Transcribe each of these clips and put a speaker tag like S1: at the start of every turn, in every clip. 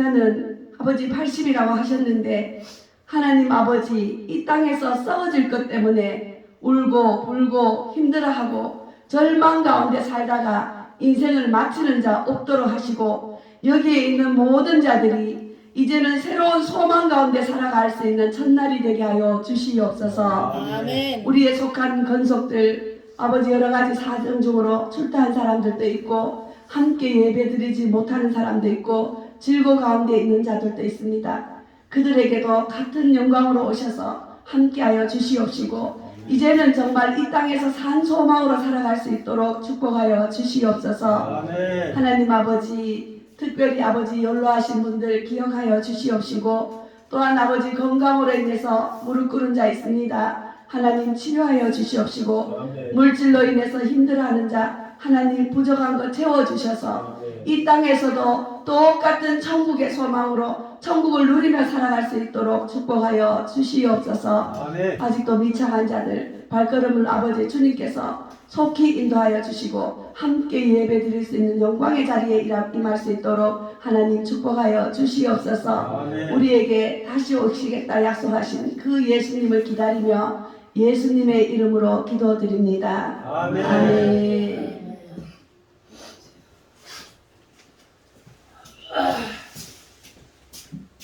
S1: 나는 아버지 80이라고 하셨는데 하나님 아버지 이 땅에서 썩어질 것 때문에 울고 불고 힘들어하고 절망 가운데 살다가 인생을 마치는 자 없도록 하시고 여기에 있는 모든 자들이 이제는 새로운 소망 가운데 살아갈 수 있는 첫날이 되게 하여 주시옵소서.
S2: 아멘.
S1: 우리의 속한 건속들 아버지 여러 가지 사정 중으로 출타한 사람들도 있고 함께 예배드리지 못하는 사람도 있고 질고 가운데 있는 자들도 있습니다. 그들에게도 같은 영광으로 오셔서 함께하여 주시옵시고 이제는 정말 이 땅에서 산 소망으로 살아갈 수 있도록 축복하여 주시옵소서.
S3: 아멘.
S1: 하나님 아버지 특별히 아버지 연로하신 분들 기억하여 주시옵시고 또한 아버지 건강으로 인해서 무릎 꿇은 자 있습니다. 하나님 치료하여 주시옵시고 물질로 인해서 힘들어하는 자 하나님 부족한 것 채워주셔서 이 땅에서도 똑같은 천국의 소망으로 천국을 누리며 살아갈 수 있도록 축복하여 주시옵소서.
S3: 아멘.
S1: 아직도 미창한 자들 발걸음을 아버지 주님께서 속히 인도하여 주시고 함께 예배 드릴 수 있는 영광의 자리에 임할 수 있도록 하나님 축복하여 주시옵소서.
S3: 아멘.
S1: 우리에게 다시 오시겠다 약속하신 그 예수님을 기다리며 예수님의 이름으로 기도드립니다.
S3: 아멘.
S1: 아멘.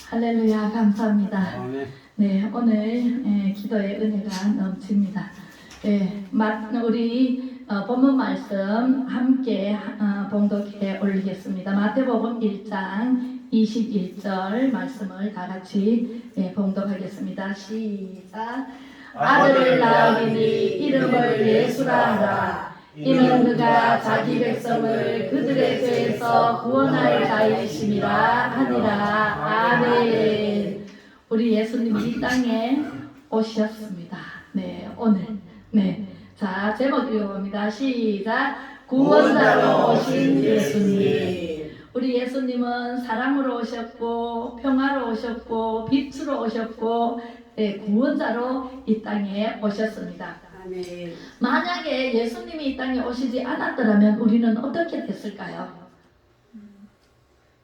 S2: 할렐루야, 감사합니다.
S3: 아멘.
S2: 네, 오늘 기도의 은혜가 넘칩니다. 우리 본문 말씀 함께 봉독해 올리겠습니다. 마태복음 1장 21절 말씀을 다 같이 봉독하겠습니다. 시작. 아들을 낳으리니 이름을 예수라 하라. 이는 그가 자기 백성을 그들의 죄에서 구원할 자이심이라 하니라. 아멘. 우리 예수님이 이 땅에 오셨습니다. 네, 오늘. 네. 자, 제목 읽어봅니다. 시작. 구원자로 오신 예수님. 우리 예수님은 사랑으로 오셨고, 평화로 오셨고, 빛으로 오셨고, 네, 구원자로 이 땅에 오셨습니다.
S1: 아멘.
S2: 만약에 예수님이 이 땅에 오시지 않았더라면 우리는 어떻게 됐을까요?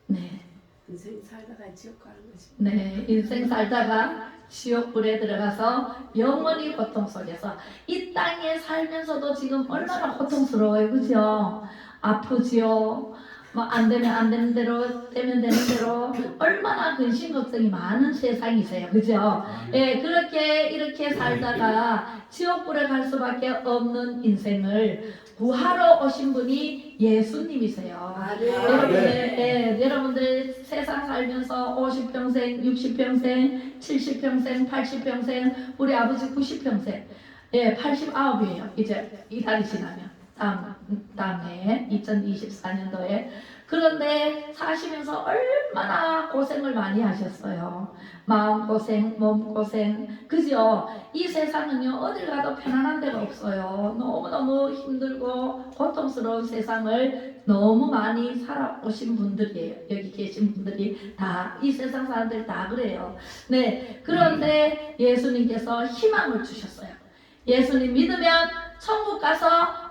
S2: 네.
S1: 인생 살다가 지옥 가는 거지.
S2: 네, 인생 살다가 지옥불에 들어가서 영원히 고통 속에서 이 땅에 살면서도 지금 얼마나 고통스러워요, 그죠? 아프지요. 뭐 안 되면 안 되는 대로, 되면 되는 대로 얼마나 근심 걱정이 많은 세상이세요, 그죠? 예, 그렇게 이렇게 살다가 지옥불에 갈 수밖에 없는 인생을 구하러 오신 분이 예수님이세요. 여러분들 세상 살면서 50평생, 60평생, 70평생, 80평생, 우리 아버지 90평생, 89이에요. 이제 이 달이 지나면 다음에 2024년도에. 그런데 사시면서 얼마나 고생을 많이 하셨어요. 마음고생, 몸고생, 그죠? 이 세상은요, 어딜 가도 편안한 데가 없어요. 너무너무 힘들고 고통스러운 세상을 너무 많이 살아오신 분들이에요. 여기 계신 분들이 다, 이 세상 사람들 다 그래요. 네, 그런데 예수님께서 희망을 주셨어요. 예수님 믿으면 천국 가서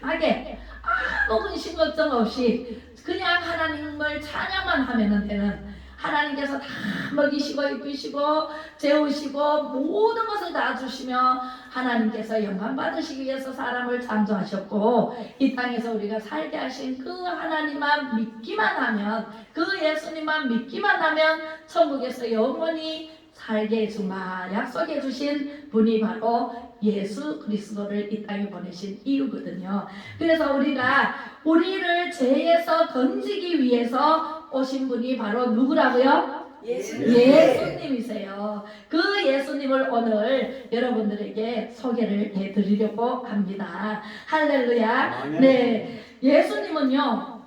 S2: 편안하게 아무 근심 걱정 없이 그냥 하나님을 찬양만 하면 되는, 하나님께서 다 먹이시고 입히시고 재우시고 모든 것을 다 주시며 하나님께서 영광 받으시기 위해서 사람을 창조하셨고 이 땅에서 우리가 살게 하신 그 하나님만 믿기만 하면, 그 예수님만 믿기만 하면 천국에서 영원히 살게 해주마 약속해 주신 분이 바로 예수 그리스도를 이 땅에 보내신 이유거든요. 그래서 우리가 우리를 죄에서 건지기 위해서 오신 분이 바로 누구라고요? 예수님이세요. 그 예수님을 오늘 여러분들에게 소개를 해드리려고 합니다. 할렐루야. 네, 예수님은요,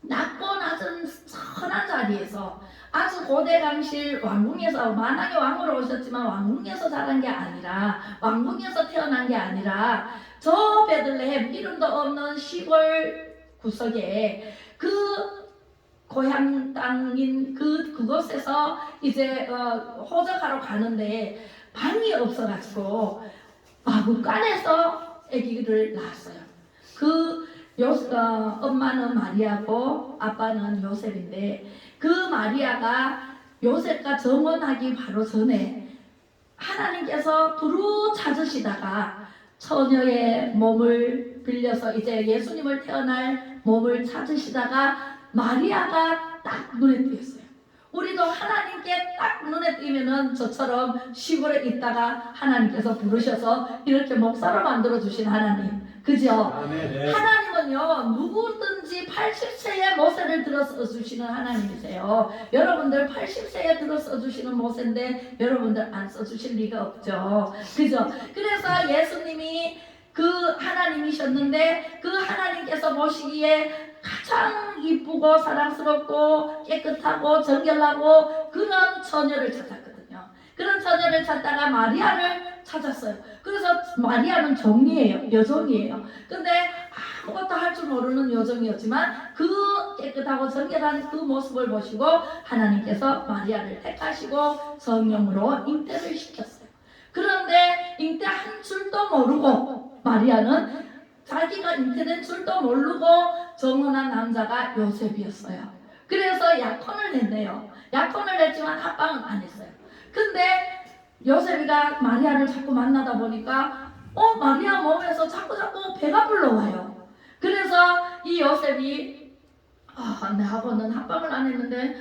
S2: 낮고 낮은 선한 자리에서 아주 고대강실 왕궁에서, 만왕의 왕으로 오셨지만 왕궁에서 자란 게 아니라, 왕궁에서 태어난 게 아니라 저 베들레헴 이름도 없는 시골 구석에 그 고향 땅인 그곳에서 이제 호적하러 가는데 방이 없어가지고 마구간에서 아기를 낳았어요. 엄마는 마리아고 아빠는 요셉인데 그 마리아가 요셉과 정혼하기 바로 전에 하나님께서 두루 찾으시다가 처녀의 몸을 빌려서 이제 예수님을 태어날 몸을 찾으시다가 마리아가 딱 눈에 띄었어요. 우리도 하나님께 딱 눈에 띄면은 저처럼 시골에 있다가 하나님께서 부르셔서 이렇게 목사로 만들어 주신 하나님, 그죠?
S3: 네.
S2: 하나님은요 누구든지 80세에 모세를 들어서 주시는 하나님이세요. 여러분들 80세에 들어서 주시는 모세인데 여러분들 안 써주실 리가 없죠, 그죠? 그래서 예수님이 그 하나님이셨는데 그 하나님께서 보시기에 가장 이쁘고 사랑스럽고 깨끗하고 정결하고 그런 처녀를 찾았거든요. 그런 처녀를 찾다가 마리아를 찾았어요. 그래서 마리아는 종이에요, 여종이에요. 근데 아무것도 할 줄 모르는 여종이었지만 그 깨끗하고 정결한 그 모습을 보시고 하나님께서 마리아를 택하시고 성령으로 잉태를 시켰어요. 그런데 잉태한 줄도 모르고 마리아는 자기가 잉태된 줄도 모르고 정혼한 남자가 요셉이었어요. 그래서 약혼을 했네요. 약혼을 했지만 합방은 안 했어요. 근데 요셉이가 마리아를 자꾸 만나다 보니까 마리아 몸에서 자꾸 배가 불러와요. 그래서 이 요셉이 내하고는 합방을 안 했는데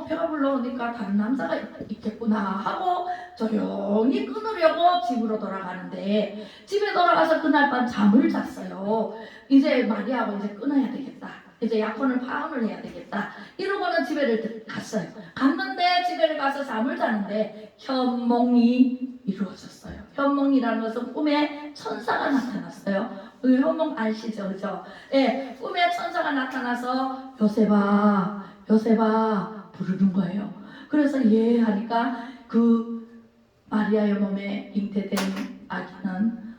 S2: 배가 불러오니까 다른 남자가 있겠구나 하고 조용히 끊으려고 집으로 돌아가는데 집에 돌아가서 그날 밤 잠을 잤어요. 이제 마리아하고 이제 끊어야 되겠다. 이제 약혼을 파혼을 해야 되겠다. 이러고는 집에를 갔어요. 갔는데 집에 가서 잠을 자는데 현몽이 이루어졌어요. 현몽이라는 것은 꿈에 천사가 나타났어요. 현몽 아시죠? 그죠? 예, 꿈에 천사가 나타나서 요셉아 부르는 거예요. 그래서 예 하니까 그 마리아의 몸에 잉태된 아기는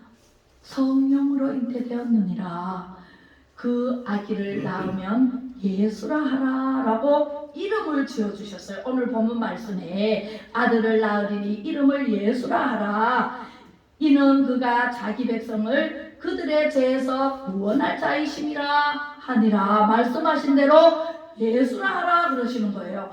S2: 성령으로 잉태되었느니라. 그 아기를 낳으면 예수라 하라라고 이름을 지어주셨어요. 오늘 본문 말씀에 아들을 낳으리니 이름을 예수라 하라. 이는 그가 자기 백성을 그들의 죄에서 구원할 자이심이라 하니라. 말씀하신 대로 예수라 하라 그러시는 거예요.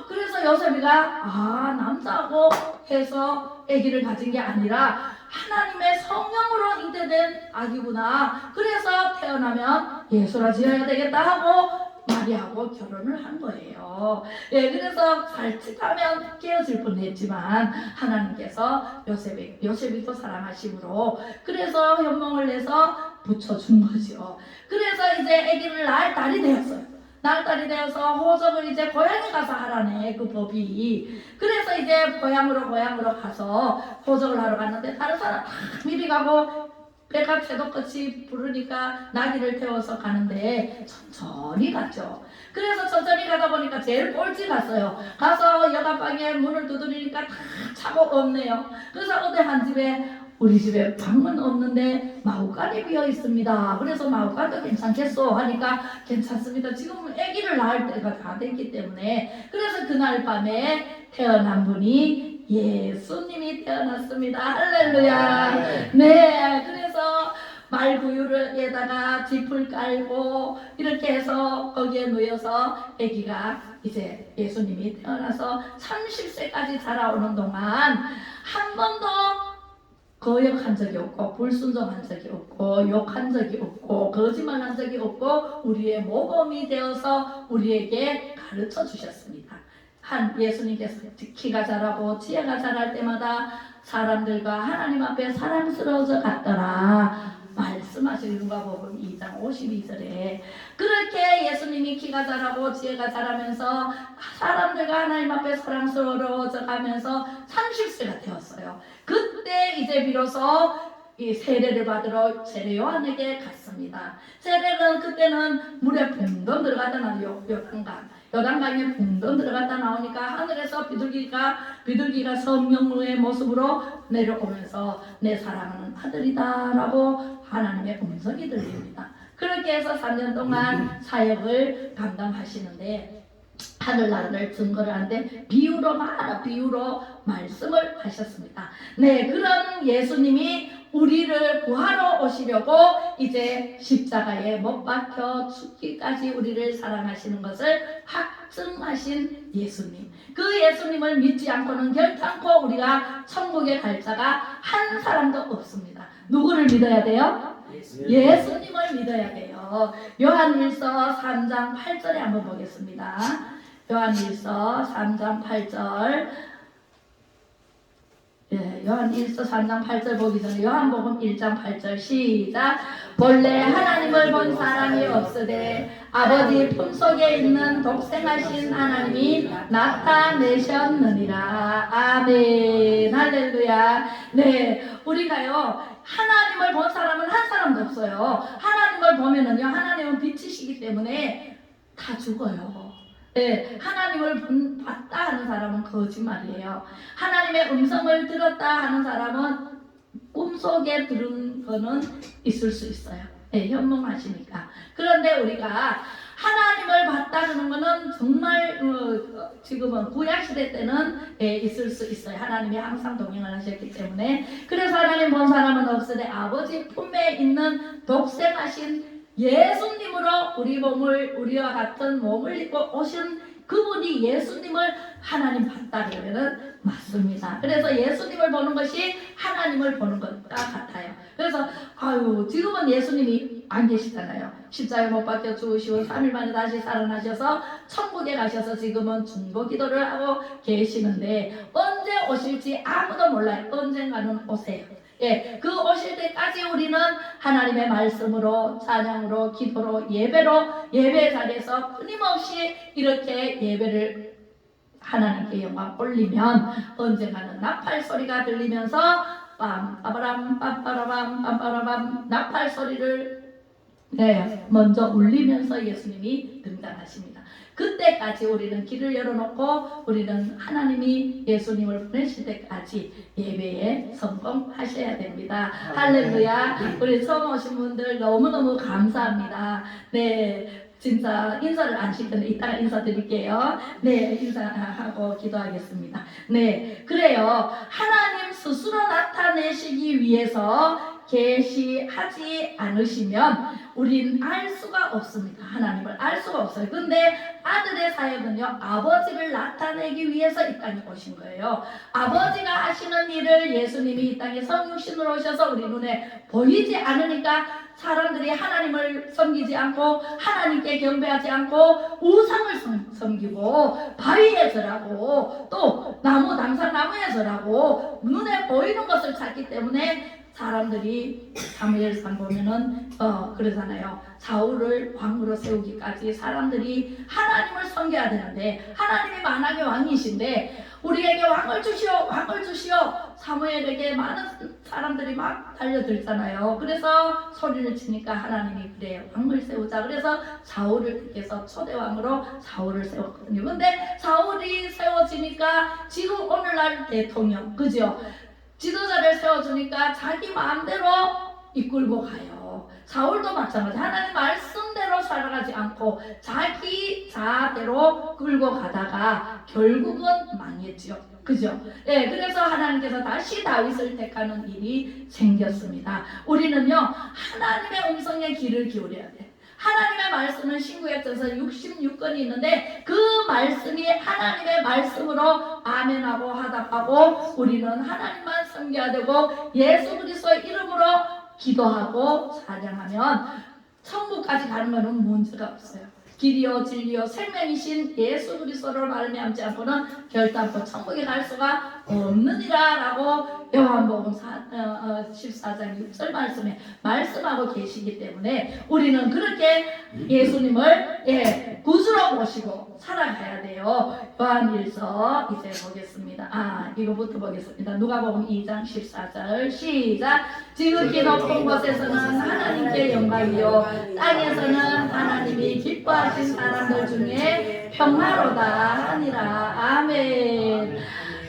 S2: 그래서 요셉이가 남자고 해서 아기를 가진 게 아니라 하나님의 성령으로 잉태된 아기구나. 그래서 태어나면 예수라 지어야 되겠다 하고 마리아하고 결혼을 한 거예요. 예, 그래서 살짓하면 깨어질 뻔했지만 하나님께서 요셉이 또 사랑하심으로 그래서 현몽을 내서 붙여준 거죠. 그래서 이제 아기를 낳을 딸이 되었어요. 날달이 되어서 호적을 이제 고향에 가서 하라네, 그 법이. 그래서 이제 고향으로 가서 호적을 하러 갔는데 다른 사람 다 미리 가고 배가 새도같이 부르니까 나귀를 태워서 가는데 천천히 갔죠. 그래서 천천히 가다 보니까 제일 꼴찌 갔어요. 가서 여가방에 문을 두드리니까 다 차고 없네요. 그래서 어디 한 집에 우리 집에 방은 없는데 마구간이 비어 있습니다. 그래서 마구간도 괜찮겠소 하니까 괜찮습니다. 지금은 아기를 낳을 때가 다 됐기 때문에. 그래서 그날 밤에 태어난 분이 예수님이 태어났습니다. 할렐루야. 네, 그래서 말구유에다가 짚을 깔고 이렇게 해서 거기에 놓여서 아기가 이제 예수님이 태어나서 30세까지 자라오는 동안 한 번도 거역한 적이 없고 불순종한 적이 없고 욕한 적이 없고 거짓말한 적이 없고 우리의 모범이 되어서 우리에게 가르쳐 주셨습니다. 예수님께서 키가 자라고 지혜가 자랄 때마다 사람들과 하나님 앞에 사랑스러워져 갔더라 말씀하신 누가복음 2장 52절에 그렇게 예수님이 키가 자라고 지혜가 자라면서 사람들과 하나님 앞에 사랑스러워져 가면서 30세가 되었어요. 그때 이제 비로소 이 세례를 받으러 세례 요한에게 갔습니다. 세례는 그때는 물에 붕덩 들어갔다 나와요. 요단강에 붕덩 들어갔다 나오니까 하늘에서 비둘기가 성령의 모습으로 내려오면서 내 사랑하는 아들이다 라고 하나님의 음성이 들립니다. 그렇게 해서 3년 동안 사역을 감당하시는데 하늘나라를 증거를 하는데 비유로 말씀을 하셨습니다. 네, 그런 예수님이 우리를 구하러 오시려고 이제 십자가에 못 박혀 죽기까지 우리를 사랑하시는 것을 확증하신 예수님. 그 예수님을 믿지 않고는 결단코 우리가 천국에 갈 자가 한 사람도 없습니다. 누구를 믿어야 돼요? 예수님을 믿어야 돼요. 요한일서 3장 8절에 한번 보겠습니다. 요한일서 3장 8절. 요한일서 3장 8절 보기 전에 요한복음 1장 8절 시작. 본래 하나님을 본 사람이 없으되 아버지 품속에 있는 독생하신 하나님이 나타내셨느니라. 아멘. 할렐루야. 네, 우리가요 하나님을 본 사람은 한 사람도 없어요. 하나님을 보면은요, 하나님은 빛이시기 때문에 다 죽어요. 네, 하나님을 봤다 하는 사람은 거짓말이에요. 하나님의 음성을 들었다 하는 사람은 꿈속에 들은 거는 있을 수 있어요. 네, 현몽하시니까. 그런데 우리가 하나님을 봤다는 거는 정말 지금은 구약시대 때는 있을 수 있어요. 하나님이 항상 동행을 하셨기 때문에. 그래서 하나님 본 사람은 없으되 아버지 품에 있는 독생하신 예수님으로 우리 몸을, 우리와 같은 몸을 입고 오신 그분이 예수님을 하나님 봤다 그러면은 맞습니다. 그래서 예수님을 보는 것이 하나님을 보는 것과 같아요. 그래서 지금은 예수님이 안 계시잖아요. 십자가에 못 박혀 죽으시고 3일 만에 다시 살아나셔서 천국에 가셔서 지금은 중보 기도를 하고 계시는데 언제 오실지 아무도 몰라요. 언젠가는 오세요. 예, 그 오실 때까지 우리는 하나님의 말씀으로, 찬양으로, 기도로, 예배로, 예배 자리에서 끊임없이 이렇게 예배를 하나님께 영광 올리면 언젠가는 나팔 소리가 들리면서 빰빠바람 빰빠라밤 빰빠라밤 나팔 소리를 먼저 울리면서 예수님이 등장하십니다. 그때까지 우리는 길을 열어놓고 우리는 하나님이 예수님을 보내실 때까지 예배에 성공하셔야 됩니다. 할렐루야. 우리 처음 오신 분들 너무너무 감사합니다. 네, 진짜 인사를 안 시켰는데 이따가 인사드릴게요. 네, 인사하고 기도하겠습니다. 네, 그래요. 하나님 스스로 나타내시기 위해서 계시하지 않으시면 우린 알 수가 없습니다. 하나님을 알 수가 없어요. 근데 아들의 사역은요, 아버지를 나타내기 위해서 이 땅에 오신 거예요. 아버지가 하시는 일을 예수님이 이 땅에 성육신으로 오셔서 우리 눈에 보이지 않으니까 사람들이 하나님을 섬기지 않고 하나님께 경배하지 않고 우상을 섬기고 바위에 절하고 또 당산나무에 절하고 눈에 보이는 것을 찾기 때문에 사람들이 사무엘상 보면은 그러잖아요. 사울을 왕으로 세우기까지 사람들이 하나님을 섬겨야 되는데 하나님이 만왕의 왕이신데 우리에게 왕을 주시오, 왕을 주시오. 사무엘에게 많은 사람들이 막 달려들잖아요. 그래서 소리를 치니까 하나님이 그래 왕을 세우자. 그래서 사울을 택해서 초대왕으로 사울을 세웠거든요. 근데 사울이 세워지니까 지금 오늘날 대통령, 그죠? 지도자를 세워주니까 자기 마음대로 이끌고 가요. 사울도 마찬가지. 하나님 말씀대로 살아가지 않고 자기 자아대로 끌고 가다가 결국은 망했죠. 그죠? 예, 그래서 하나님께서 다시 다윗을 택하는 일이 생겼습니다. 우리는요, 하나님의 음성에 귀를 기울여야 돼. 하나님의 말씀은 신구약전서 66권이 있는데 그 말씀이 하나님의 말씀으로 아멘하고 화답하고 우리는 하나님만 섬겨야 되고 예수 그리스도의 이름으로 기도하고 찬양하면 천국까지 가는 것은 문제가 없어요. 길이요 진리요 생명이신 예수 그리스도를 말미암지 않고는 결단코 천국에 갈 수가 없느니라 라고 요한복음 14장 6절 말씀에 말씀하고 계시기 때문에 우리는 그렇게 예수님을 구주로 모시고 살아가야 돼요. 요한일서 이제 보겠습니다. 이거부터 보겠습니다. 누가복음 2장 14절 시작. 지극히 높은 곳에서는 하나님께 영광이요 땅에서는 하나님이 기뻐하신 사람들 중에 평화로다 하니라. 아멘.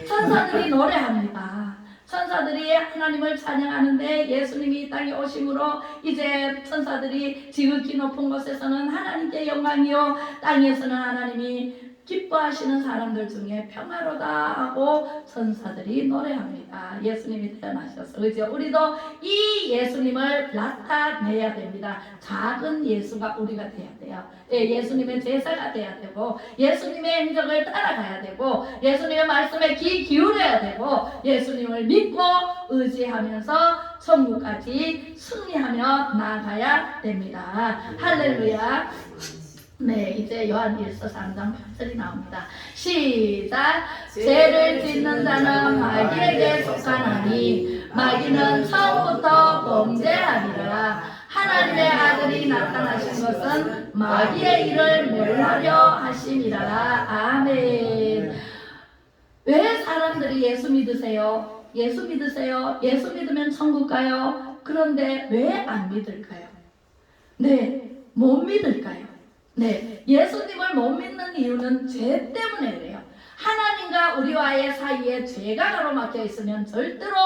S2: 천사들이 노래합니다. 천사들이 하나님을 찬양하는데 예수님이 이 땅에 오심으로 이제 천사들이 지극히 높은 곳에서는 하나님께 영광이요 땅에서는 하나님이 기뻐하시는 사람들 중에 평화로다 하고 천사들이 노래합니다. 예수님이 태어나셔서. 그죠? 우리도 이 예수님을 나타내야 됩니다. 작은 예수가 우리가 돼야 돼요. 예수님의 제사가 돼야 되고, 예수님의 행적을 따라가야 되고, 예수님의 말씀에 귀 기울여야 되고, 예수님을 믿고 의지하면서 천국까지 승리하며 나아가야 됩니다. 할렐루야. 네, 이제 요한일서 3장 8절이 나옵니다. 시작. 죄를 짓는 자는 마귀에게 속하나니 마귀는 처음부터 범죄하니라. 하나님의 아들이 나타나신 것은 마귀의 일을 멸하려 하심이라. 아멘. 왜 사람들이 예수 믿으세요? 예수 믿으세요? 예수 믿으면 천국 가요? 그런데 왜 안 믿을까요? 네, 못 믿을까요? 네, 예수님을 못 믿는 이유는 죄 때문에 그래요. 하나님과 우리와의 사이에 죄가 가로막혀 있으면 절대로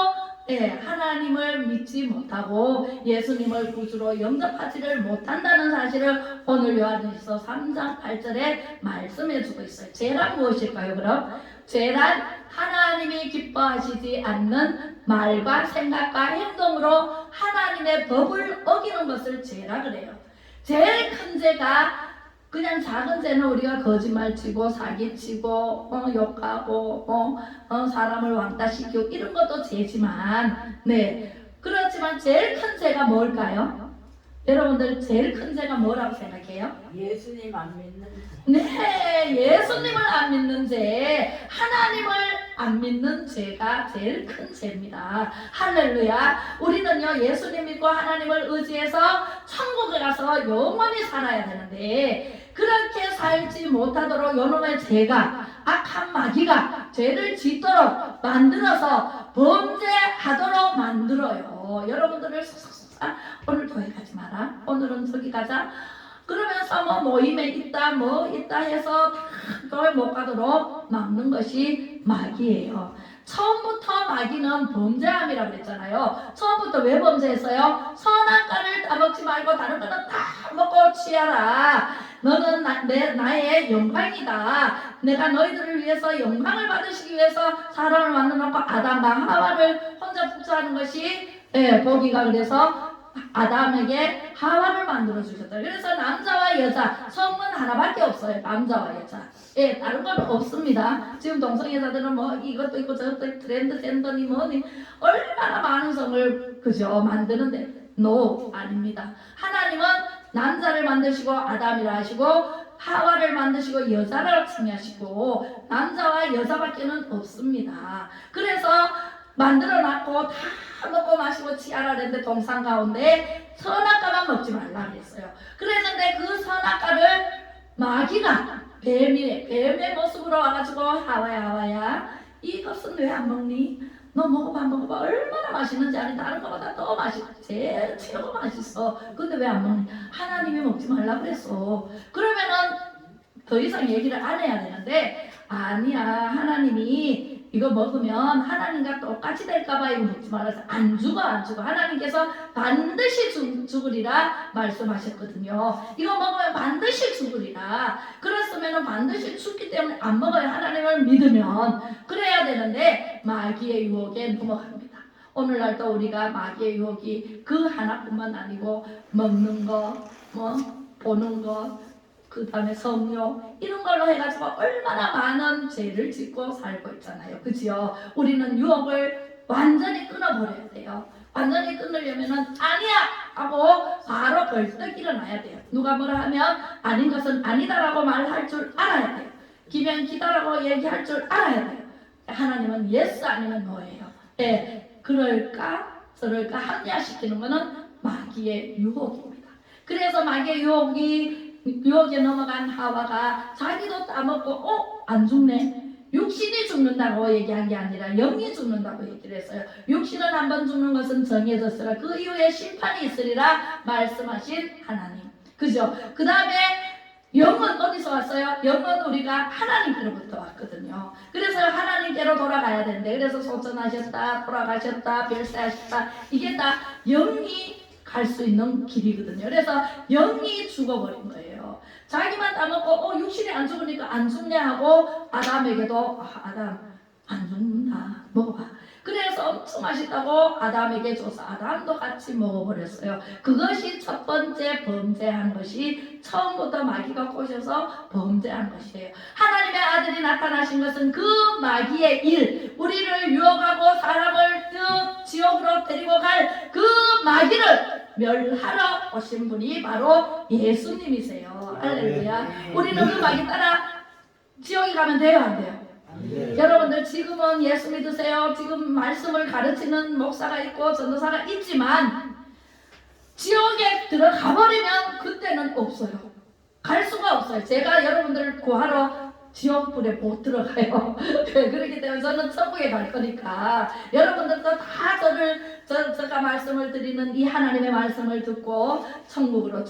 S2: 하나님을 믿지 못하고 예수님을 구주로 영접하지를 못한다는 사실을 오늘 요한일서 3장 8절에 말씀해 주고 있어요. 죄란 무엇일까요? 그럼 죄란 하나님이 기뻐하시지 않는 말과 생각과 행동으로 하나님의 법을 어기는 것을 죄라 그래요. 제일 큰 죄가 그냥 작은 죄는 우리가 거짓말치고 사기치고 욕하고 사람을 왕따시키고 이런 것도 죄지만, 네, 그렇지만 제일 큰 죄가 뭘까요? 여러분들 제일 큰 죄가 뭐라고 생각해요?
S3: 예수님 안 믿는
S2: 네, 예수님을 안 믿는 죄, 하나님을 안 믿는 죄가 제일 큰 죄입니다. 할렐루야. 우리는요, 예수님 믿고 하나님을 의지해서 천국에 가서 영원히 살아야 되는데, 그렇게 살지 못하도록 요놈의 죄가, 악한 마귀가 죄를 짓도록 만들어서 범죄하도록 만들어요. 여러분들을 오늘 교회 가지 마라, 오늘은 저기 가자, 그러면서 뭐 모임에 있다 뭐 있다 해서 교회 못 가도록 막는 것이 마귀예요. 처음부터 마귀는 범죄함이라고 그랬잖아요. 처음부터 왜 범죄했어요? 선한 과를 따먹지 말고 다른 거는 다 먹고 취하라. 너는 나의 영광이다. 내가 너희들을 위해서 영광을 받으시기 위해서 사람을 만들어놓고 아담과 하와를 혼자 복수하는 것이 보기가 그래서 아담에게 하와를 만들어 주셨다. 그래서 남자와 여자, 성은 하나밖에 없어요. 남자와 여자. 다른 건 없습니다. 지금 동성애자들은 뭐 이것도 있고 저것도 트랜드 젠더니 뭐니 얼마나 많은 성을 그죠 만드는데 no, 아닙니다. 하나님은 남자를 만드시고 아담이라 하시고 하와를 만드시고 여자를 칭하시고 남자와 여자밖에는 없습니다. 그래서 만들어놨고 다 먹고 마시고 취하라 그랬는데 동산 가운데 선악과만 먹지 말라 그랬어요. 그랬는데 그 선악과를 마귀가 뱀의 모습으로 와가지고 하와야 이것은 왜 안 먹니? 너 먹어봐 얼마나 맛있는지 아니 다른 것보다 더 맛있어. 제일 최고 맛있어. 근데 왜 안 먹니? 하나님이 먹지 말라 그랬어. 그러면은 더 이상 얘기를 안 해야 되는데 아니야, 하나님이 이거 먹으면 하나님과 똑같이 될까봐 이거 먹지 말아서 안 죽어. 하나님께서 반드시 죽으리라 말씀하셨거든요. 이거 먹으면 반드시 죽으리라. 그랬으면 반드시 죽기 때문에 안 먹어요. 하나님을 믿으면. 그래야 되는데 마귀의 유혹에 넘어갑니다. 오늘날도 우리가 마귀의 유혹이 그 하나뿐만 아니고 먹는 거, 뭐 보는 거, 그 다음에 성욕 이런 걸로 해가지고 얼마나 많은 죄를 짓고 살고 있잖아요. 그지요? 우리는 유혹을 완전히 끊어버려야 돼요. 완전히 끊으려면은 아니야 하고 바로 벌떡 일어나야 돼요. 누가 뭐라 하면 아닌 것은 아니다라고 말할 줄 알아야 돼요. 기면 기다라고 얘기할 줄 알아야 돼요. 하나님은 yes 아니면 no예요. 그럴까 저럴까 합리화시키는 것은 마귀의 유혹입니다. 그래서 마귀의 유혹에 넘어간 하와가 자기도 따먹고 안 죽네. 육신이 죽는다고 얘기한 게 아니라 영이 죽는다고 얘기를 했어요. 육신은 한번 죽는 것은 정해졌으라 그 이후에 심판이 있으리라 말씀하신 하나님. 그죠? 그 다음에 영은 어디서 왔어요? 영은 우리가 하나님께로부터 왔거든요. 그래서 하나님께로 돌아가야 되는데 그래서 소천하셨다 돌아가셨다 별세하셨다 이게 다 영이 갈 수 있는 길이거든요. 그래서 영이 죽어버린 거예요. 자기만 따먹고 육신이 안 죽으니까 안 죽냐 하고 아담에게도 아담 안 죽는다 먹어봐. 그래서 엄청 맛있다고 아담에게 줘서 아담도 같이 먹어버렸어요. 그것이 첫 번째 범죄한 것이 처음부터 마귀가 꼬셔서 범죄한 것이에요. 하나님의 아들이 나타나신 것은 그 마귀의 일, 우리를 유혹하고 사람을 지옥으로 데리고 갈 그 마귀를 멸하러 오신 분이 바로 예수님이세요. 할렐루야. 우리는 그 마귀 따라 지옥에 가면 돼요, 안 돼요? 여러분들 지금은 예수 믿으세요. 지금 말씀을 가르치는 목사가 있고 전도사가 있지만 지옥에 들어가 버리면 그때는 없어요. 갈 수가 없어요. 제가 여러분들 구하러 지옥불에 못 들어가요. 그렇기 때문에 저는 천국에 갈 거니까 여러분들도 다 제가 말씀을 드리는 이 하나님의 말씀을 듣고 천국으로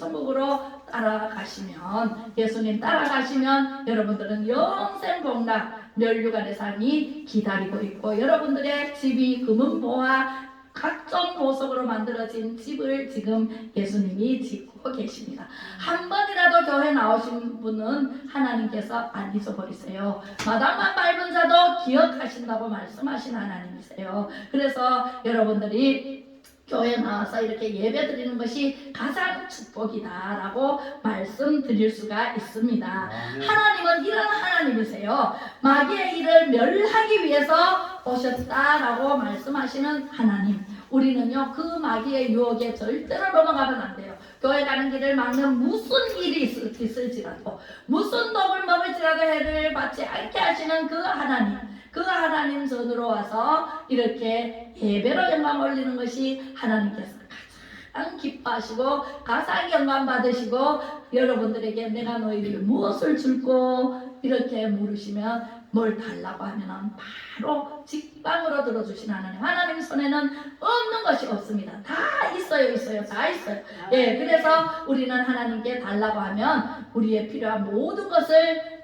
S2: 따라가시면, 예수님 따라가시면 여러분들은 영생 복락 멸류관의 삶이 기다리고 있고, 여러분들의 집이 금은보화 각종 보석으로 만들어진 집을 지금 예수님이 짓고 계십니다. 한 번이라도 교회 나오신 분은 하나님께서 안 잊어버리세요. 마당만 밟은 자도 기억하신다고 말씀하신 하나님이세요. 그래서 여러분들이 교회 나와서 이렇게 예배 드리는 것이 가장 축복이다라고 말씀드릴 수가 있습니다. 하나님은 이런 하나님이세요. 마귀의 일을 멸하기 위해서 오셨다라고 말씀하시는 하나님. 우리는요, 그 마귀의 유혹에 절대로 넘어가면 안 돼요. 교회 가는 길을 막는 무슨 일이 있을지라도, 무슨 독을 먹을지라도 해를 받지 않게 하시는 그 하나님 전으로 와서 이렇게 예배로 영광 올리는 것이 하나님께서 가장 기뻐하시고 가장 영광 받으시고, 여러분들에게 내가 너희에게 무엇을 줄고 이렇게 물으시면 뭘 달라고 하면 바로 직방으로 들어주신 하나님 손에는 없는 것이 없습니다. 다 있어요. 다 있어요. 예, 그래서 우리는 하나님께 달라고 하면 우리의 필요한 모든 것을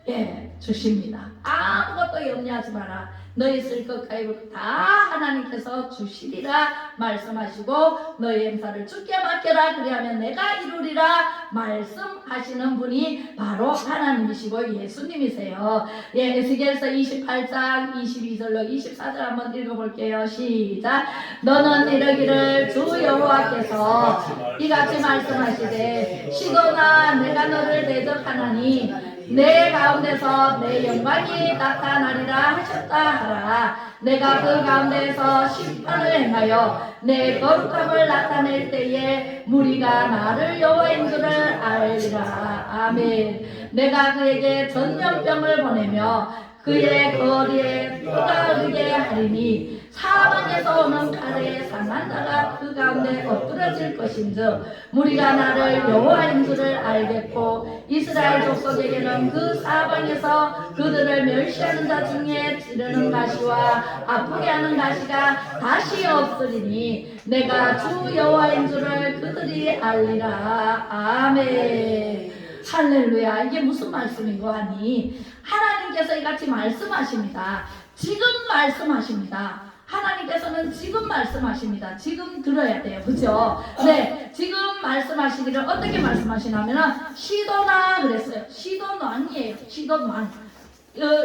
S2: 주십니다. 아무것도 염려하지 마라. 너희 쓸 것 가입을 다 하나님께서 주시리라 말씀하시고, 너희 행사를 주께 맡겨라 그리하면 내가 이루리라 말씀하시는 분이 바로 하나님이시고 예수님이세요. 에스겔서 28장 22절로 24절 한번 읽어볼게요. 시작. 너는 이러기를 주 여호와께서 이같이 말씀하시되 시도나 내가 너를 대적하나니 내 가운데서 내 영광이 나타나리라 하셨다 하라. 내가 그 가운데에서 심판을 행하여 내 거룩함을 나타낼 때에 무리가 나를 여호와인 줄을 알리라. 아멘. 내가 그에게 전염병을 보내며 그의 거리에 뼈가 흐르게 하리니 사방에서 오는 칼에 상한 자가 그 가운데 엎드러질 것인즉 무리가 나를 여호와인 줄을 알겠고, 이스라엘 족속에게는 그 사방에서 그들을 멸시하는 자 중에 찌르는 가시와 아프게 하는 가시가 다시 없으리니 내가 주 여호와인 줄을 그들이 알리라. 아멘. 할렐루야. 이게 무슨 말씀인고 하니, 하나님께서 이같이 말씀하십니다. 지금 말씀하십니다. 하나님께서는 지금 말씀하십니다. 지금 들어야 돼요. 그죠? 네. 지금 말씀하시기를 어떻게 말씀하시냐면 시도나 그랬어요. 시도난이에요. 시도난.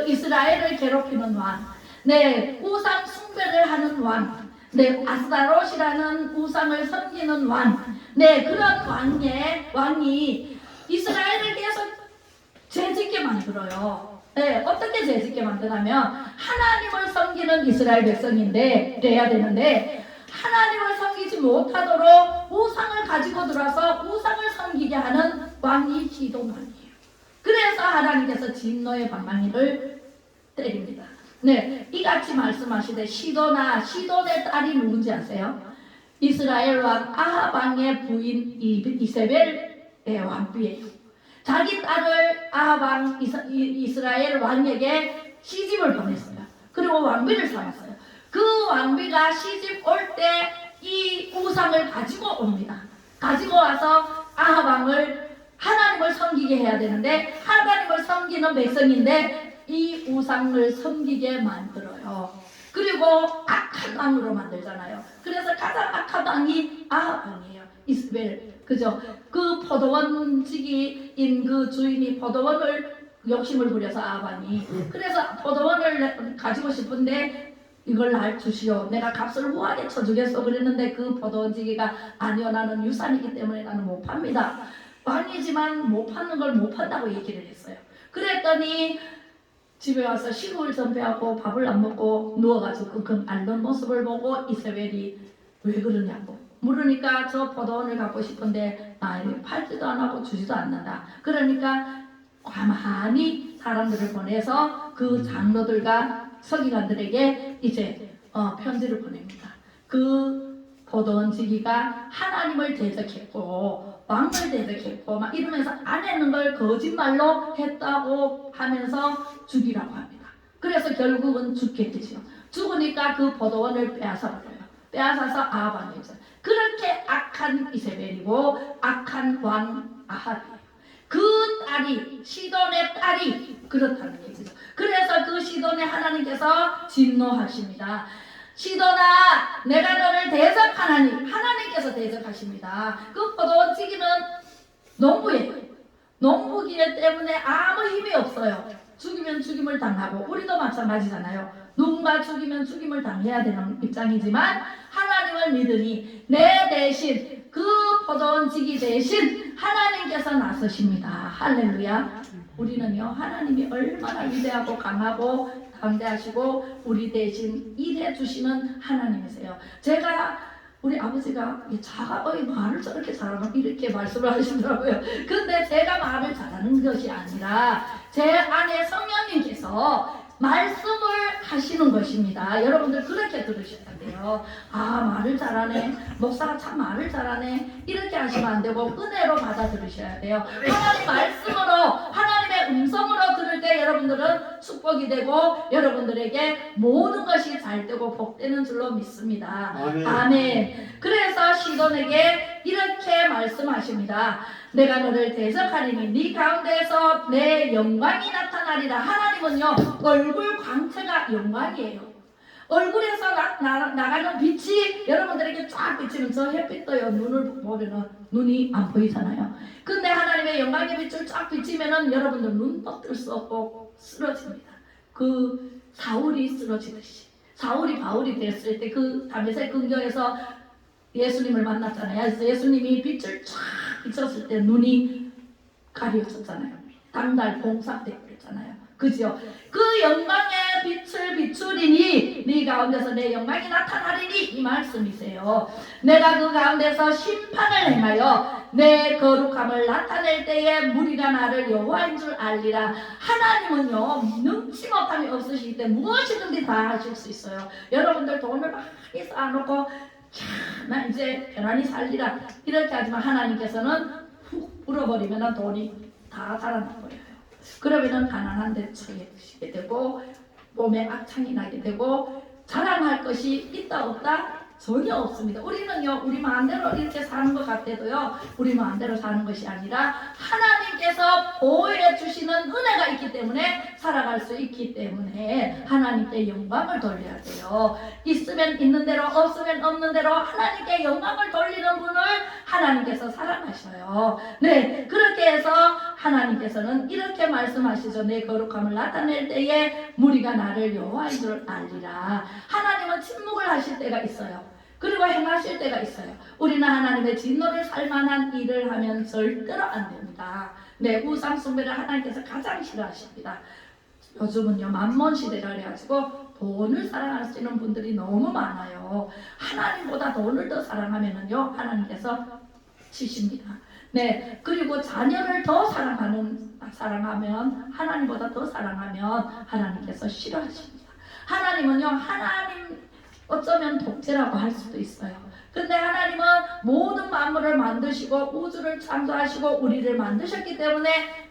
S2: 이스라엘을 괴롭히는 왕. 네. 우상 숭배를 하는 왕. 네. 아스타롯이라는 우상을 섬기는 왕. 네. 그런 왕이 이스라엘을 계속 죄짓게 만들어요. 네, 어떻게 죄짓게 만드냐면 하나님을 섬기는 이스라엘 백성인데 돼야 되는데, 하나님을 섬기지 못하도록 우상을 가지고 들어와서 우상을 섬기게 하는 왕이 기도만이에요. 그래서 하나님께서 진노의 방망이를 때립니다. 네, 이같이 말씀하시되 시돈의 딸이 누군지 아세요? 이스라엘 왕 아합 왕의 부인 이세벨의 왕비예요. 자기 딸을 아합 왕 이스라엘 왕에게 시집을 보냈어요. 그리고 왕비를 삼았어요. 그 왕비가 시집 올 때 이 우상을 가지고 옵니다. 가지고 와서 아합 왕을 하나님을 섬기게 해야 되는데, 하나님을 섬기는 백성인데 이 우상을 섬기게 만들어요. 그리고 악한 왕으로 만들잖아요. 그래서 가장 악한 왕이 아합 왕이에요. 이스벨 그죠? 그 포도원지기인 그 주인이 포도원을 욕심을 부려서 아반이 그래서 포도원을 가지고 싶은데 이걸 날 주시오. 내가 값을 후하게 쳐주겠어. 그랬는데 그 포도원지기가 아니요. 나는 유산이기 때문에 나는 못 팝니다. 왕이지만 못 파는 걸 못 판다고 얘기를 했어요. 그랬더니 집에 와서 식욕을 전폐하고 밥을 안 먹고 누워가지고 그 앓는 모습을 보고 이세벨이 왜 그러냐고 물으니까 저 포도원을 갖고 싶은데 팔지도 안 하고 주지도 않는다. 그러니까 가만히 사람들을 보내서 그 장로들과 서기관들에게 이제 편지를 보냅니다. 그 포도원지기가 하나님을 대적했고 왕을 대적했고 막 이러면서 안 했는 걸 거짓말로 했다고 하면서 죽이라고 합니다. 그래서 결국은 죽게 되죠. 죽으니까 그 포도원을 빼앗아버려요. 빼앗아서 아합이죠. 그렇게 악한 이세벨이고 악한 왕 아합이에요. 그 딸이 시돈의 딸이 그렇다는 얘기죠. 그래서 그 시돈에 하나님께서 진노하십니다. 시돈아 내가 너를 대적하나니 하나님께서 대적하십니다. 그 포도원지기는 농부예요. 농부기 때문에 아무 힘이 없어요. 죽이면 죽임을 당하고 우리도 마찬가지잖아요. 누군가 죽이면 죽임을 당해야 되는 입장이지만 하나님을 믿으니 내 대신 그 포도원지기 대신 하나님께서 나서십니다. 할렐루야. 우리는요 하나님이 얼마나 위대하고 강하고 담대하시고 우리 대신 일해 주시는 하나님이세요. 제가 우리 아버지가 말을 저렇게 잘하면 이렇게 말씀을 하시더라고요. 근데 제가 말을 잘하는 것이 아니라 제 안에 성령님께서 말씀을 하시는 것입니다. 여러분들 그렇게 들으셔야 돼요. 말을 잘하네. 목사가 참 말을 잘하네. 이렇게 하시면 안 되고 은혜로 받아 들으셔야 돼요. 하나님 말씀으로 하나님의 음성으로 들을 때 여러분들은 축복이 되고 여러분들에게 모든 것이 잘 되고 복되는 줄로 믿습니다. 아멘. 그래서 시돈에게 이렇게 말씀하십니다. 내가 너를 대적하리니 네 가운데에서 내 영광이 나타나리라. 하나님은요 얼굴 광채가 영광이에요. 얼굴에서 나가는 빛이 여러분들에게 쫙 비치면 저 햇빛도요 눈을 보면은 눈이 안 보이잖아요. 근데 하나님의 영광의 빛을 쫙 비치면은 여러분들 눈도 뜰 수 없고 쓰러집니다. 그 사울이 쓰러지듯이 사울이 바울이 됐을 때 그 다메섹 근교에서 예수님을 만났잖아요. 예수님이 빛을 쫙 비쳤을 때 눈이 가려졌잖아요. 당달 봉삭되고 그랬잖아요. 그죠? 그 영광의 빛을 비추리니 네 가운데서 내 영광이 나타나리니 이 말씀이세요. 내가 그 가운데서 심판을 행하여 내 거룩함을 나타낼 때에 무리가 나를 여호와인 줄 알리라. 하나님은요 능치 못함이 없으시기 때문에 무엇이든지 다 하실 수 있어요. 여러분들 돈을 많이 쌓아놓고 나 이제 편안히 살리라 이렇게 하지만 하나님께서는 훅 불어버리면 돈이 다 달아나버려요. 그러면 가난한 데 처해 드시게 되고 몸에 악창이 나게 되고 자랑할 것이 있다 없다? 전혀 없습니다. 우리는요 우리 마음대로 이렇게 사는 것 같아도요 우리 마음대로 사는 것이 아니라 하나님께서 보호해 주시는 은혜가 있기 때문에 살아갈 수 있기 때문에 하나님께 영광을 돌려야 돼요. 있으면 있는 대로 없으면 없는 대로 하나님께 영광을 돌리는 분을 하나님께서 사랑하셔요. 네, 그렇게 해서 하나님께서는 이렇게 말씀하시죠. 내 거룩함을 나타낼 때에 무리가 나를 여호와인 줄 알리라. 하나님은 침묵을 하실 때가 있어요. 그리고 행하실 때가 있어요. 우리는 하나님의 진노를 살만한 일을 하면 절대로 안 됩니다. 네, 우상 숭배를 하나님께서 가장 싫어하십니다. 요즘은요 만몬 시대라 그래가지고 돈을 사랑하시는 분들이 너무 많아요. 하나님보다 돈을 더 사랑하면은요 하나님께서 치십니다. 네, 그리고 자녀를 더 사랑하면 하나님보다 더 사랑하면 하나님께서 싫어하십니다. 하나님은요 하나님 어쩌면 독재라고 할 수도 있어요. 근데 하나님은 모든 만물을 만드시고 우주를 창조하시고 우리를 만드셨기 때문에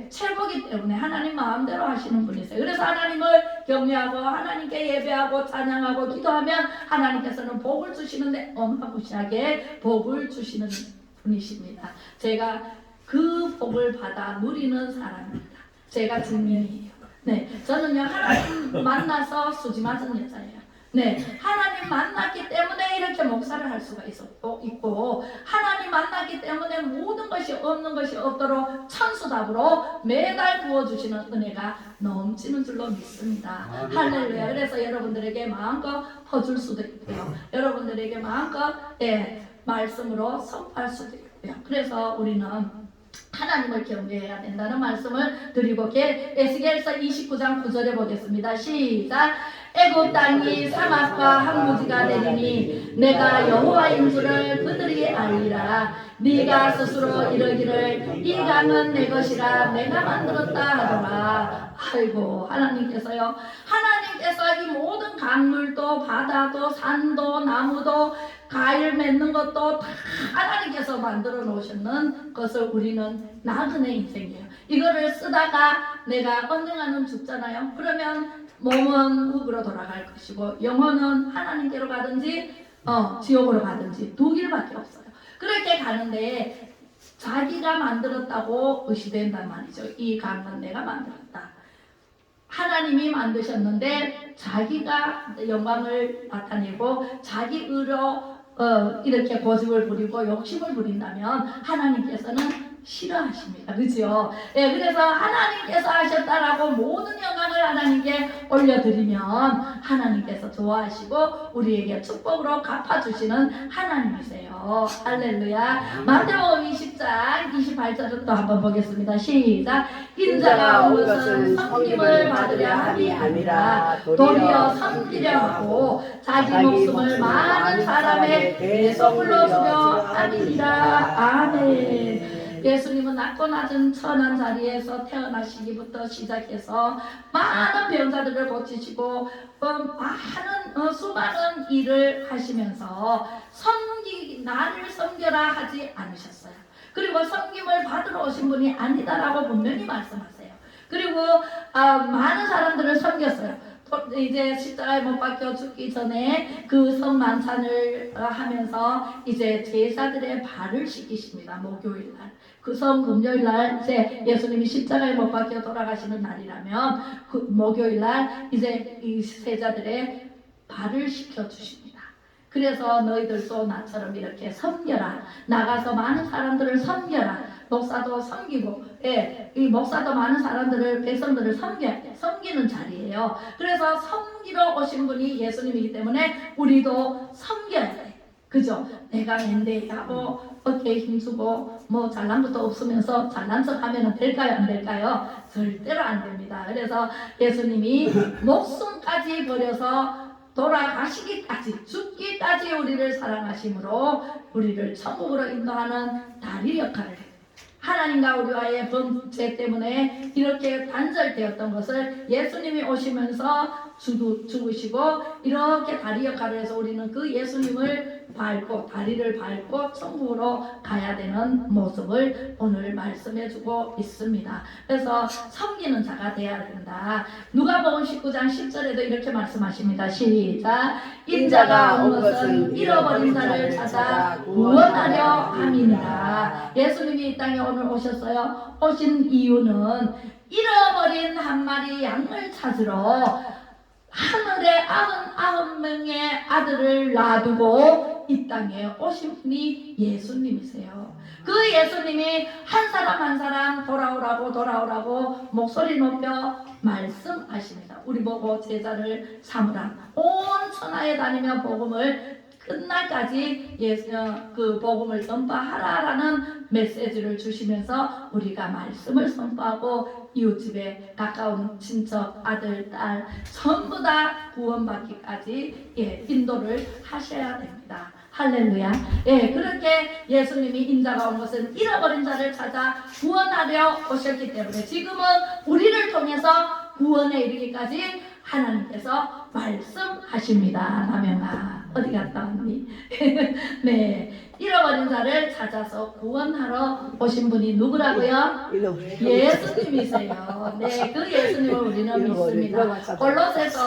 S2: 최고기 때문에 하나님 마음대로 하시는 분이세요. 그래서 하나님을 경외하고 하나님께 예배하고 찬양하고 기도하면 하나님께서는 복을 주시는데 어마무시하게 복을 주시는 분이십니다. 제가 그 복을 받아 누리는 사람입니다. 제가 증인이에요. 네, 저는요 하나님 만나서 수지 맞은 여자예요. 네, 하나님 만났기 때문에 이렇게 목사를 할 수가 있고, 하나님 만났기 때문에 모든 것이 없는 것이 없도록 천수답으로 매달 부어주시는 은혜가 넘치는 줄로 믿습니다. 할렐루야. 그래서 여러분들에게 마음껏 퍼줄 수도 있고요. 여러분들에게 마음껏 말씀으로 선포할 수도 있고요. 그래서 우리는 하나님을 경외해야 된다는 말씀을 드리고 에스겔서 29장 9절에 보겠습니다. 시작. 애굽 땅이 사막과 항무지가 되리니 내가 여호와인 줄을 그들이 알리라. 네가 스스로 이르기를 이 강은 내 것이라 내가 만들었다 하더라. 아이고, 하나님께서요, 하나님께서 이 모든 강물도 바다도 산도 나무도 과일 맺는 것도 다 하나님께서 만들어 놓으셨는 것을 우리는 나그네 인생이에요. 이거를 쓰다가 내가 언젠가는 죽잖아요. 그러면 몸은 흙으로 돌아갈 것이고 영혼은 하나님께로 가든지 지옥으로 가든지 두 길밖에 없어요. 그렇게 가는데 자기가 만들었다고 의시된단 말이죠. 이 강은 내가 만들었다. 하나님이 만드셨는데 자기가 영광을 나타내고 자기 의로 이렇게 고집을 부리고 욕심을 부린다면 하나님께서는 싫어하십니다. 그죠? 예, 그래서 하나님께서 하셨다라고 모든 영광을 하나님께 올려드리면 하나님께서 좋아하시고 우리에게 축복으로 갚아주시는 하나님이세요. 할렐루야. 마태복음 20장 28절을 또 한번 보겠습니다. 시작. 인자가 온 것은 섬김을 받으려 함이 아니라 도리어 섬기려 하고 자기 목숨을 많은 사람의 대속물로 주려 함이니라. 아멘. 예수님은 낮고 낮은 천한 자리에서 태어나시기부터 시작해서 많은 병자들을 고치시고 많은 수많은 일을 하시면서 나를 섬겨라 하지 않으셨어요. 그리고 섬김을 받으러 오신 분이 아니다라고 분명히 말씀하세요. 그리고 많은 사람들을 섬겼어요. 이제 십자가에 못 박혀 죽기 전에 그 성만찬을 하면서 이제 제사들의 발을 씻기십니다. 목요일 날. 그 금요일 날 이제 예수님이 십자가에 못 박혀 돌아가시는 날이라면 그 목요일 날 이제 이 세자들의 발을 씻겨 주십니다. 그래서 너희들도 나처럼 이렇게 섬겨라. 나가서 많은 사람들을 섬겨라. 목사도 섬기고, 이 목사도 많은 사람들을, 백성들을 섬기는 자리예요. 그래서 섬기러 오신 분이 예수님이기 때문에 우리도 섬겨야 돼. 그죠? 내가 낸데하고 어깨에 힘주고 뭐 잘난 것도 없으면서 잘난 척 하면 될까요? 안 될까요? 절대로 안 됩니다. 그래서 예수님이 목숨까지 버려서 돌아가시기까지 죽기까지 우리를 사랑하심으로 우리를 천국으로 인도하는 다리 역할을 해요. 하나님과 우리와의 범죄 때문에 이렇게 단절되었던 것을 예수님이 오시면서 죽으시고 이렇게 다리 역할을 해서 우리는 그 예수님을 밟고 다리를 밟고 천국으로 가야 되는 모습을 오늘 말씀해주고 있습니다. 그래서 섬기는 자가 되어야 된다. 누가복음 19장 10절에도 이렇게 말씀하십니다. 시작. 인자가 온 것은 잃어버린 자를 찾아 구원하려 함이니라. 예수님이 이 땅에 오늘 오셨어요. 오신 이유는 잃어버린 한 마리 양을 찾으러 하늘에 99명의 아들을 놔두고 이 땅에 오신 분이 예수님이세요. 그 예수님이 한 사람 한 사람 돌아오라고 목소리 높여 말씀하십니다. 우리 보고 제자를 삼으라. 온 천하에 다니며 복음을 끝날까지 그 복음을 선포하라라는 메시지를 주시면서 우리가 말씀을 선포하고 이웃집에 가까운 친척, 아들, 딸 전부 다 구원받기까지 인도를 하셔야 됩니다. 할렐루야. 그렇게 예수님이 인자가 온 것은 잃어버린 자를 찾아 구원하려 오셨기 때문에 지금은 우리를 통해서 구원에 이르기까지 하나님께서 말씀하십니다. 남영아 어디 갔다 왔니? 네, 잃어버린 자를 찾아서 구원하러 오신 분이 누구라고요? 예수님이세요. 네, 그 예수님을 우리는 믿습니다. 골로새서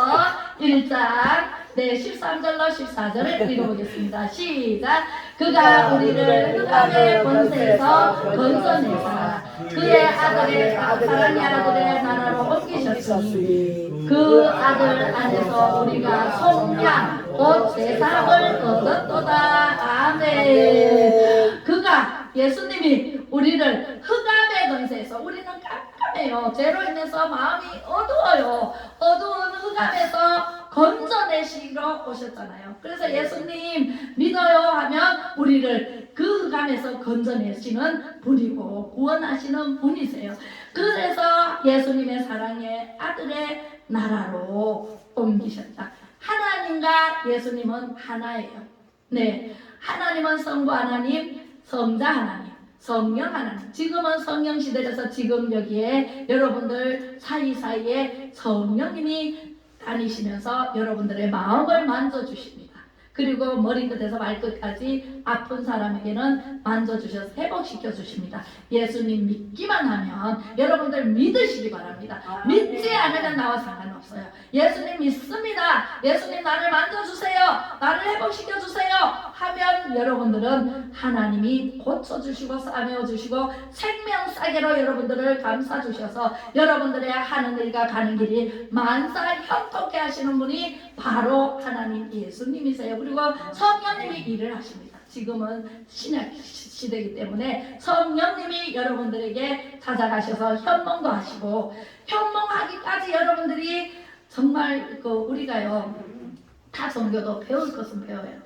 S2: 1장 13절로 14절을 읽어보겠습니다. 시작. 그가 우리를 흑암의 권세에서 건져내사 그의 아들의 사랑의 아들의 나라로 옮기셨으니 그 아들 안에서 우리가 속량 곧 세상을 얻었도다. 아멘. 그가 예수님이 우리를 흑암의 권세에서 우리는 깜깜해요. 죄로 인해서 마음이 어두워요. 어두운 흑암에서 건져내시러 오셨잖아요. 그래서 예수님 믿어요 하면 우리를 그 흑암에서 건져내시는 분이고 구원하시는 분이세요. 그래서 예수님의 사랑의 아들의 나라로 옮기셨다. 하나님과 예수님은 하나예요. 네, 하나님은 성부 하나님, 성자 하나님, 성령 하나님. 지금은 성령 시대라서 지금 여기에 여러분들 사이사이에 성령님이 다니시면서 여러분들의 마음을 만져주십니다. 그리고 머리끝에서 발끝까지 아픈 사람에게는 만져주셔서 회복시켜 주십니다. 예수님 믿기만 하면 여러분들 믿으시기 바랍니다. 믿지 않으면 나와 상관없어요. 예수님 믿습니다. 예수님 나를 만져주세요. 나를 회복시켜 주세요 하면 여러분들은 하나님이 고쳐주시고 싸매어주시고 생명싸개로 여러분들을 감싸주셔서 여러분들의 하는 일과 가는 길이 만사 형통케 하시는 분이 바로 하나님 예수님이세요. 그리고 성령님이 일을 하십니다. 지금은 신약 시대이기 때문에 성령님이 여러분들에게 찾아가셔서 현몽도 하시고 현몽하기까지 여러분들이 정말 우리가요 타 종교도 배울 것은 배워야 돼요.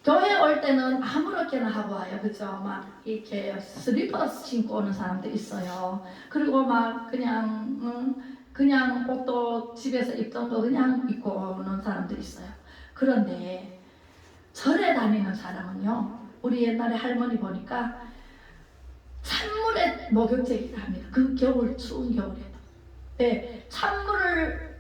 S2: 교회 올 때는 아무렇게나 하고 와요. 그죠? 막 이렇게 슬리퍼스 신고 오는 사람도 있어요. 그리고 막 그냥 옷도 집에서 입던 거 그냥 입고 오는 사람도 있어요. 그런데 절에 다니는 사람은요, 우리 옛날에 할머니 보니까 찬물에 목욕제기를 합니다. 그 겨울 추운 겨울에도. 네, 찬물을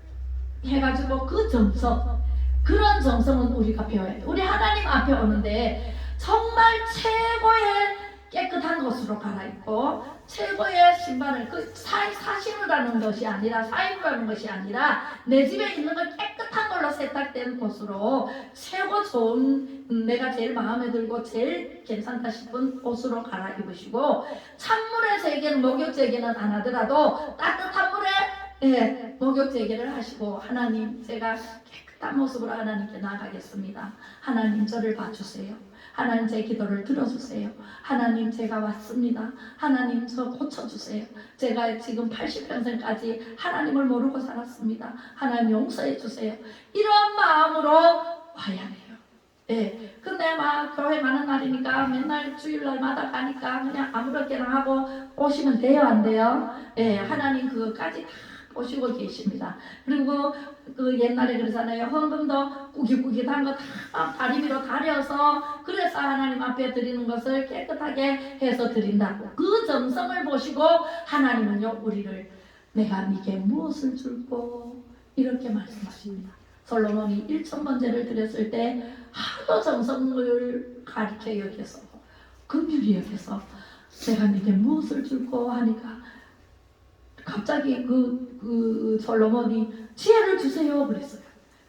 S2: 해가지고 그 정성, 그런 정성은 우리가 배워야 돼요. 우리 하나님 앞에 오는데 정말 최고의 깨끗한 것으로 갈아입고 최고의 신발을 사신으라는 것이 아니라 사인으라는 것이 아니라 내 집에 있는 걸 깨끗한 걸로 세탁된 곳으로 최고 좋은 내가 제일 마음에 들고 제일 괜찮다 싶은 옷으로 갈아입으시고 찬물에 제기는 목욕 제기는 안 하더라도 따뜻한 물에 목욕 제기를 하시고 하나님 제가 깨끗한 모습으로 하나님께 나아가겠습니다. 하나님 저를 봐주세요. 하나님 제 기도를 들어주세요. 하나님 제가 왔습니다. 하나님 저 고쳐주세요. 제가 지금 80평생까지 하나님을 모르고 살았습니다. 하나님 용서해 주세요. 이런 마음으로 와야 돼요. 예. 근데 막 교회 가는 날이니까 맨날 주일날마다 가니까 그냥 아무렇게나 하고 오시면 돼요, 안 돼요? 예. 하나님 그것까지 다 보시고 계십니다. 그리고 그 옛날에 그러잖아요. 헌금도 꾸깃꾸깃한 거 다 다리 위로 다려서 그래서 하나님 앞에 드리는 것을 깨끗하게 해서 드린다고. 그 정성을 보시고 하나님은요 우리를 내가 네게 무엇을 줄꼬 이렇게 말씀하십니다. 솔로몬이 1,000번제를 드렸을 때 하도 정성을 가르쳐 여겨서 긍휼히 여겨서 내가 네게 무엇을 줄꼬 하니까 갑자기 그 솔로몬이 지혜를 주세요 그랬어요.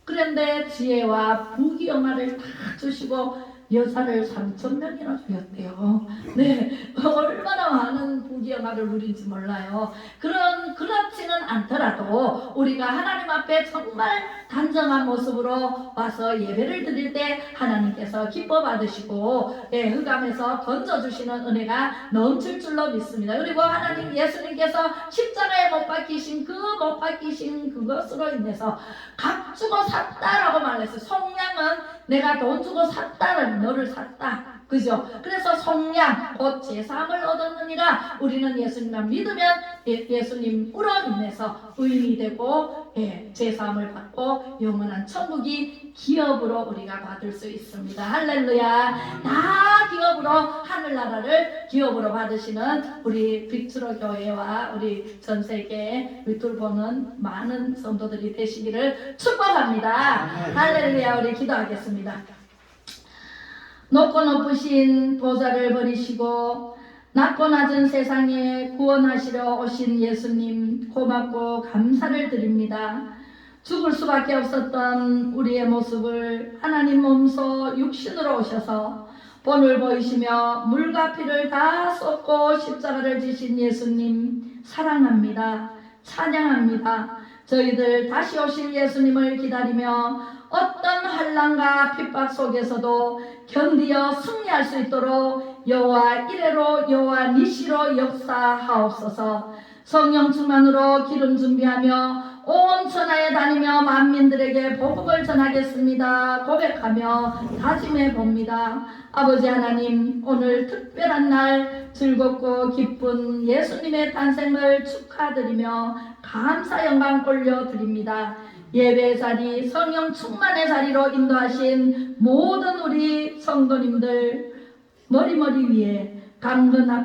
S2: 그런데 지혜와 부귀영화를 다 주시고 여자를 3,000명이나 주셨대요. 네, 얼마나 많은 부귀영화를 누린지 몰라요. 그렇지는 않더라도 우리가 하나님 앞에 정말 단정한 모습으로 와서 예배를 드릴 때 하나님께서 기뻐 받으시고 흑암에서 건져주시는 은혜가 넘칠 줄로 믿습니다. 그리고 하나님 예수님께서 십자가에 못 박히신 못 박히신 그것으로 인해서 값 주고 샀다라고 말했어요. 속량은 내가 돈 주고 샀다는 너를 샀다. 그죠? 그래서 속량 곧 제사함을 얻었느니라. 우리는 예수님만 믿으면 예수님으로 인해서 의인이 되고 제사함을 받고 영원한 천국이 기업으로 우리가 받을 수 있습니다. 할렐루야. 다 기업으로 하늘나라를 기업으로 받으시는 우리 빅트로 교회와 우리 전 세계 유튜브 보는 많은 성도들이 되시기를 축복합니다. 할렐루야. 우리 기도하겠습니다. 높고 높으신 보좌를 버리시고 낮고 낮은 세상에 구원하시러 오신 예수님 고맙고 감사를 드립니다. 죽을 수밖에 없었던 우리의 모습을 하나님 몸소 육신으로 오셔서 본을 보이시며 물과 피를 다 쏟고 십자가를 지신 예수님 사랑합니다. 찬양합니다. 저희들 다시 오실 예수님을 기다리며 어떤 환난과 핍박 속에서도 견디어 승리할 수 있도록 여호와 이레로 여호와 니시로 역사하옵소서. 성령 충만으로 기름 준비하며 온 천하에 다니며 만민들에게 복음을 전하겠습니다. 고백하며 다짐해 봅니다. 아버지 하나님, 오늘 특별한 날 즐겁고 기쁜 예수님의 탄생을 축하드리며 감사 영광 올려드립니다. 예배 자리, 성령 충만의 자리로 인도하신 모든 우리 성도님들 머리 위에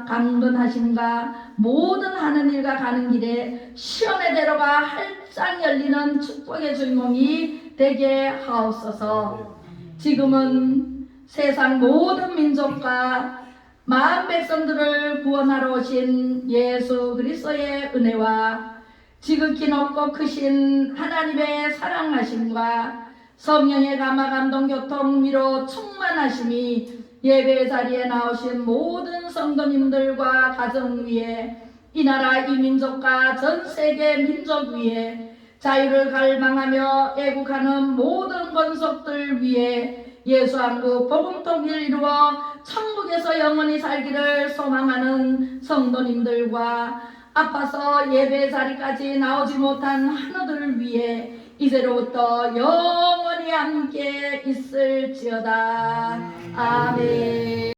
S2: 강건하심과 모든 하는 일과 가는 길에 시온의 대로가 활짝 열리는 축복의 주인공이 되게 하옵소서. 지금은 세상 모든 민족과 마음 백성들을 구원하러 오신 예수 그리스도의 은혜와 지극히 높고 크신 하나님의 사랑하심과 성령의 감화 감동 교통 위로 충만하심이 예배 자리에 나오신 모든 성도님들과 가정 위에 이 나라 이 민족과 전 세계 민족 위에 자유를 갈망하며 애국하는 모든 권속들 위에 예수한국 복음통일을 이루어 천국에서 영원히 살기를 소망하는 성도님들과 아파서 예배 자리까지 나오지 못한 한우들을 위해 이제로부터 영원히 함께 있을지어다. 아멘.